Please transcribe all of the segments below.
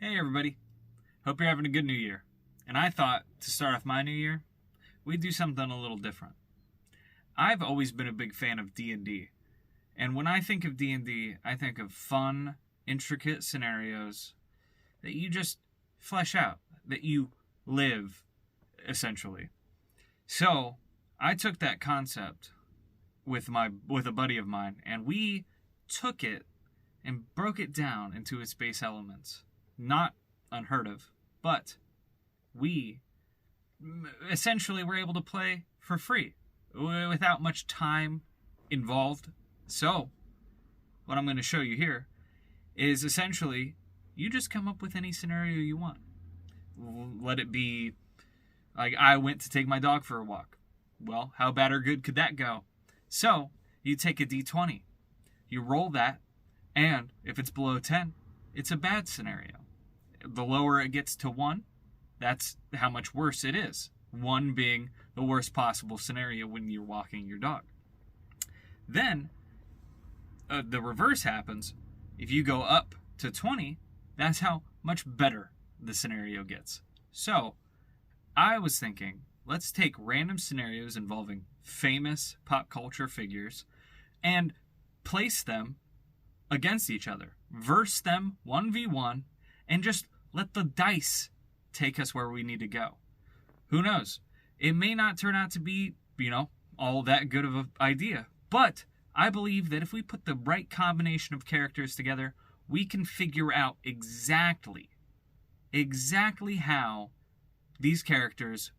Hey everybody, hope you're having a good new year. And I thought, to start off my new year, we'd do something a little different. I've always been a big fan of D&D. And when I think of D&D, I think of fun, intricate scenarios that you just flesh out, that you live, essentially. So, I took that concept with a buddy of mine, and we took it and broke it down into its base elements. Not unheard of, but we essentially were able to play for free without much time involved. So, what I'm going to show you here is essentially you just come up with any scenario you want. Let it be like I went to take my dog for a walk. Well, how bad or good could that go? So, you take a d20, you roll that, and if it's below 10, it's a bad scenario. The lower it gets to 1, that's how much worse it is. 1 being the worst possible scenario when you're walking your dog. Then, the reverse happens. If you go up to 20, that's how much better the scenario gets. So, I was thinking, let's take random scenarios involving famous pop culture figures and place them against each other. Verse them 1v1 and just let the dice take us where we need to go. Who knows? It may not turn out to be, all that good of an idea. But I believe that if we put the right combination of characters together, we can figure out exactly how these characters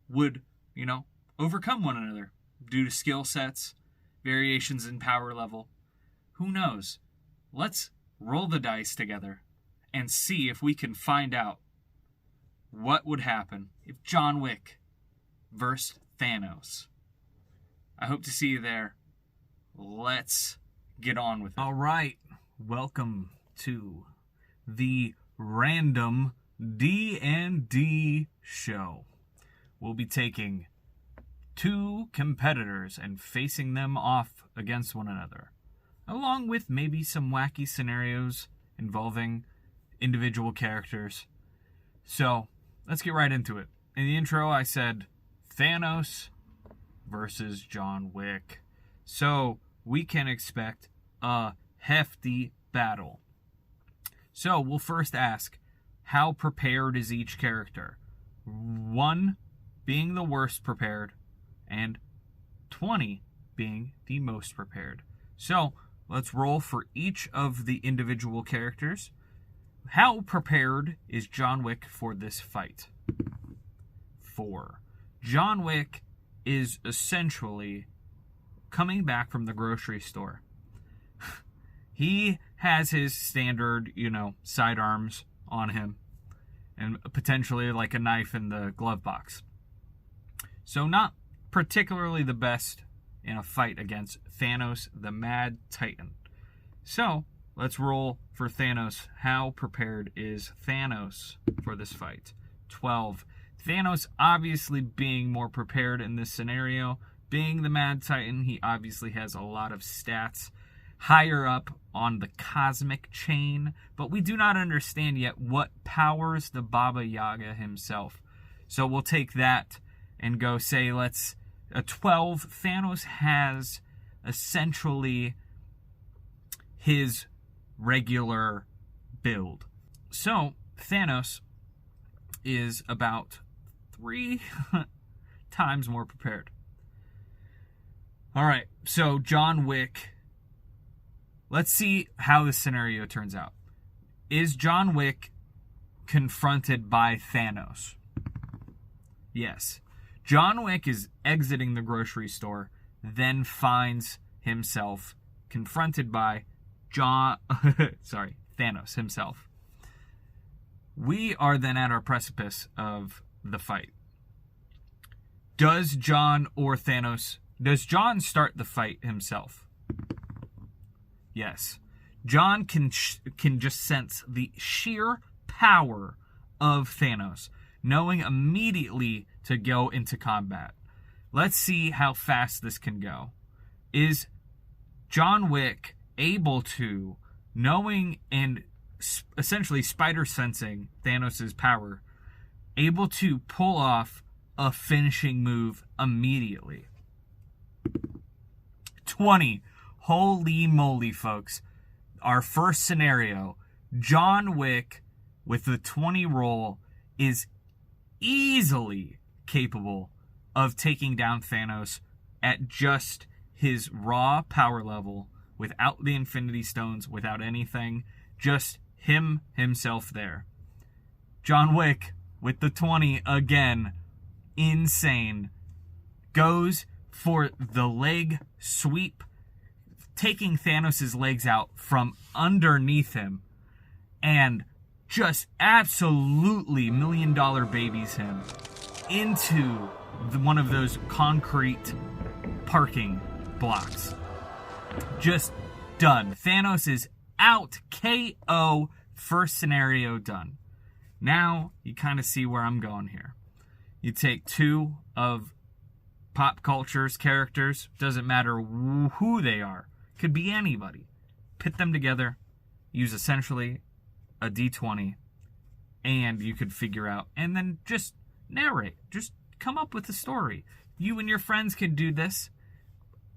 would, overcome one another due to skill sets, variations in power level. Who knows? Let's roll the dice together and see if we can find out what would happen if John Wick versed Thanos. I hope to see you there. Let's get on with it. All right. Welcome to the Randumb D&D show. We'll be taking 2 competitors and facing them off against one another, along with maybe some wacky scenarios involving individual characters. So, let's get right into it. In the intro, I said Thanos versus John Wick. So, we can expect a hefty battle. So, we'll first ask, how prepared is each character? 1 being the worst prepared, and 20 being the most prepared. So, let's roll for each of the individual characters. How prepared is John Wick for this fight? 4. John Wick is essentially coming back from the grocery store. He has his standard, sidearms on him, and potentially like a knife in the glove box. So not particularly the best in a fight against Thanos, the Mad Titan. So, let's roll for Thanos. How prepared is Thanos for this fight? 12. Thanos obviously being more prepared in this scenario. Being the Mad Titan, he obviously has a lot of stats higher up on the cosmic chain, but we do not understand yet what powers the Baba Yaga himself. So we'll take that and go say, a 12, Thanos has essentially his regular build. So, Thanos is about 3 times more prepared. Alright, so John Wick. Let's see how this scenario turns out. Is John Wick confronted by Thanos? Yes. John Wick is exiting the grocery store, then finds himself confronted by Thanos himself. We are then at our precipice of the fight. Does John start the fight himself? Yes. John can just sense the sheer power of Thanos, knowing immediately to go into combat. Let's see how fast this can go. Is John Wick able to, knowing and essentially spider sensing Thanos' power, able to pull off a finishing move immediately. 20. Holy moly, folks. Our first scenario, John Wick with the 20 roll is easily capable of taking down Thanos at just his raw power level, without the Infinity Stones, without anything, just himself there. John Wick with the 20 again, insane, goes for the leg sweep, taking Thanos' legs out from underneath him, and just absolutely $1 million babies him into one of those concrete parking blocks. Just done. Thanos is out. KO. First scenario done. Now you kind of see where I'm going here. You take two of pop culture's characters, doesn't matter who they are, could be anybody, pit them together, use essentially a D20, and you could figure out, and then just narrate, just come up with a story. You and your friends can do this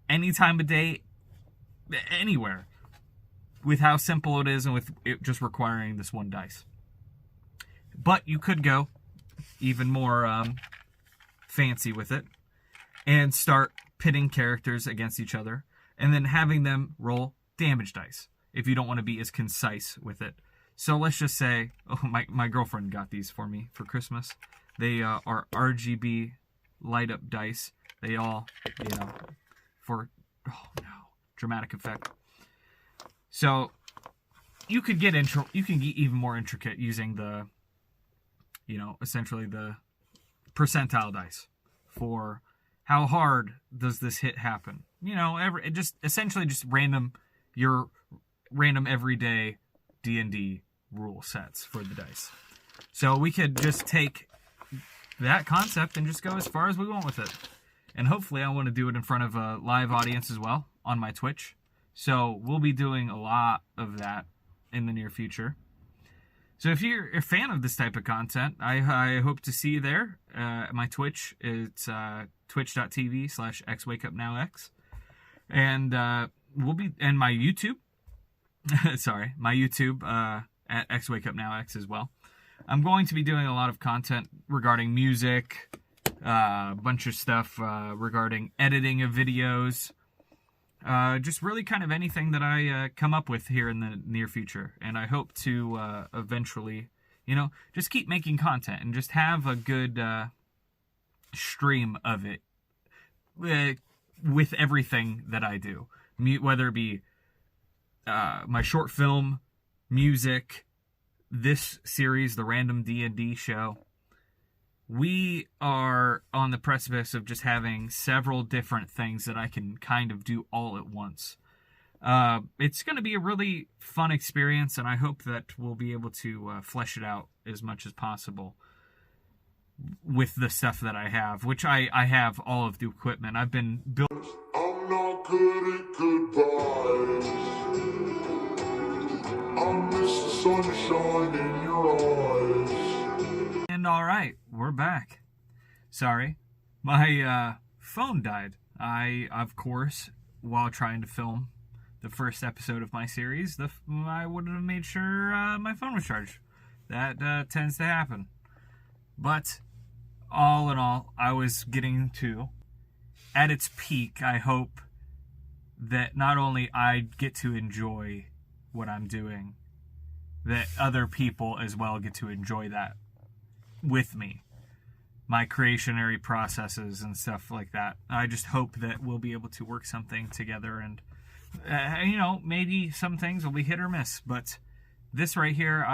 any time of day, anywhere, with how simple it is and with it just requiring this one dice. But you could go even more fancy with it and start pitting characters against each other and then having them roll damage dice if you don't want to be as concise with it. So let's just say, my girlfriend got these for me for Christmas. They are RGB light up dice. They all, for, dramatic effect. So you could get even more intricate using the, essentially the percentile dice for how hard does this hit happen. Essentially just your random everyday D&D rule sets for the dice. So we could just take that concept and just go as far as we want with it. And hopefully I want to do it in front of a live audience as well on my Twitch. So we'll be doing a lot of that in the near future. So if you're a fan of this type of content, I hope to see you there. My Twitch, it's twitch.tv/xwakeupnowx. And and my YouTube, my YouTube at xwakeupnowx as well. I'm going to be doing a lot of content regarding music, a bunch of stuff regarding editing of videos, just really kind of anything that I come up with here in the near future. And I hope to eventually, just keep making content and just have a good stream of it with everything that I do, whether it be my short film, music, this series, the Randumb D&D show. We are on the precipice of just having several different things that I can kind of do all at once. It's going to be a really fun experience, and I hope that we'll be able to flesh it out as much as possible with the stuff that I have, which I have all of the equipment. I've been building. I'm not good at goodbyes. I miss the sunshine in your eyes. And alright, we're back. Sorry, my phone died. Of course, while trying to film the first episode of my series, I would have made sure my phone was charged. That tends to happen. But all in all, I was getting to, at its peak, I hope that not only I get to enjoy what I'm doing, that other people as well get to enjoy that with me. My creationary processes and stuff like that. I just hope that we'll be able to work something together, and maybe some things will be hit or miss, but this right here,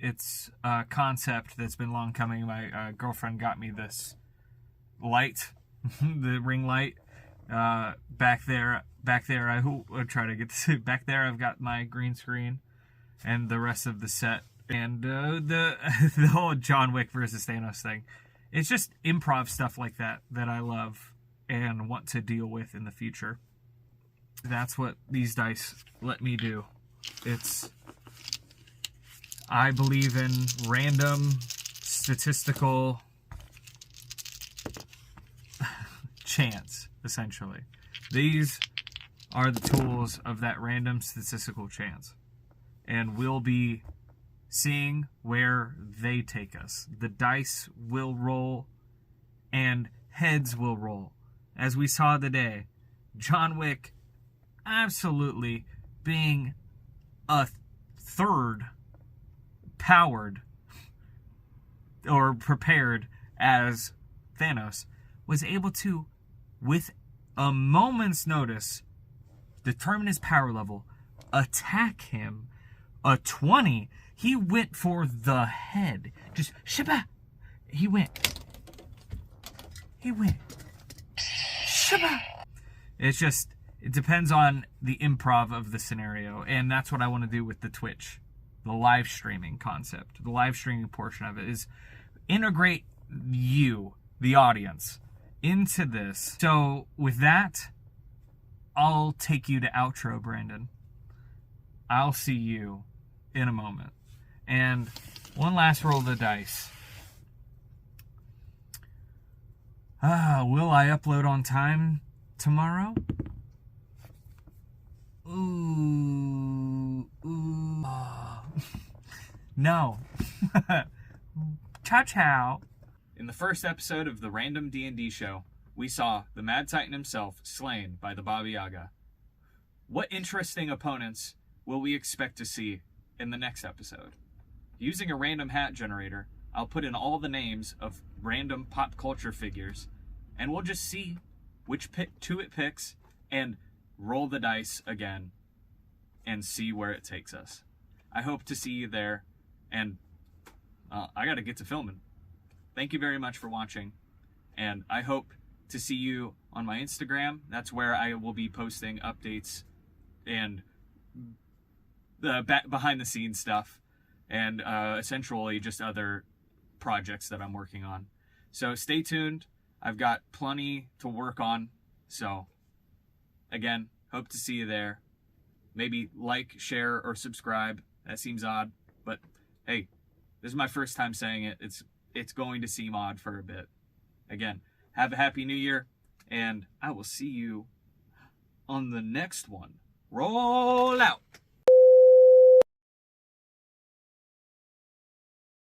it's a concept that's been long coming. My girlfriend got me this light, the ring light. Back there, I will try to get this. Back there, I've got my green screen and the rest of the set, and the whole John Wick versus Thanos thing. It's just improv stuff like that I love and want to deal with in the future. That's what these dice let me do. It's I believe in random statistical chance, essentially. These are the tools of that random statistical chance. And we'll be seeing where they take us. The dice will roll and heads will roll. As we saw today, John Wick absolutely being a third powered or prepared as Thanos was able to, with a moment's notice, determine his power level, attack him. A 20, he went for the head. Just shaba. He went. Shaba. It's just, it depends on the improv of the scenario. And that's what I want to do with the Twitch. The live streaming concept. The live streaming portion of it is integrate you, the audience, into this. So with that, I'll take you to outro, Brandon. I'll see you in a moment. And one last roll of the dice. Will I upload on time tomorrow? Ooh. No. Ciao, ciao. In the first episode of the Randumb D&D show, we saw the Mad Titan himself slain by the Baba Yaga. What interesting opponents will we expect to see in the next episode? Using a random hat generator, I'll put in all the names of random pop culture figures, and we'll just see which two it picks and roll the dice again and see where it takes us. I hope to see you there, and I gotta get to filming. Thank you very much for watching, and I hope to see you on my Instagram. That's where I will be posting updates and the behind the scenes stuff, and essentially just other projects that I'm working on. So stay tuned. I've got plenty to work on. So again, hope to see you there. Maybe like, share, or subscribe. That seems odd, but hey, this is my first time saying it. It's going to seem odd for a bit. Again, have a happy new year, and I will see you on the next one. Roll out.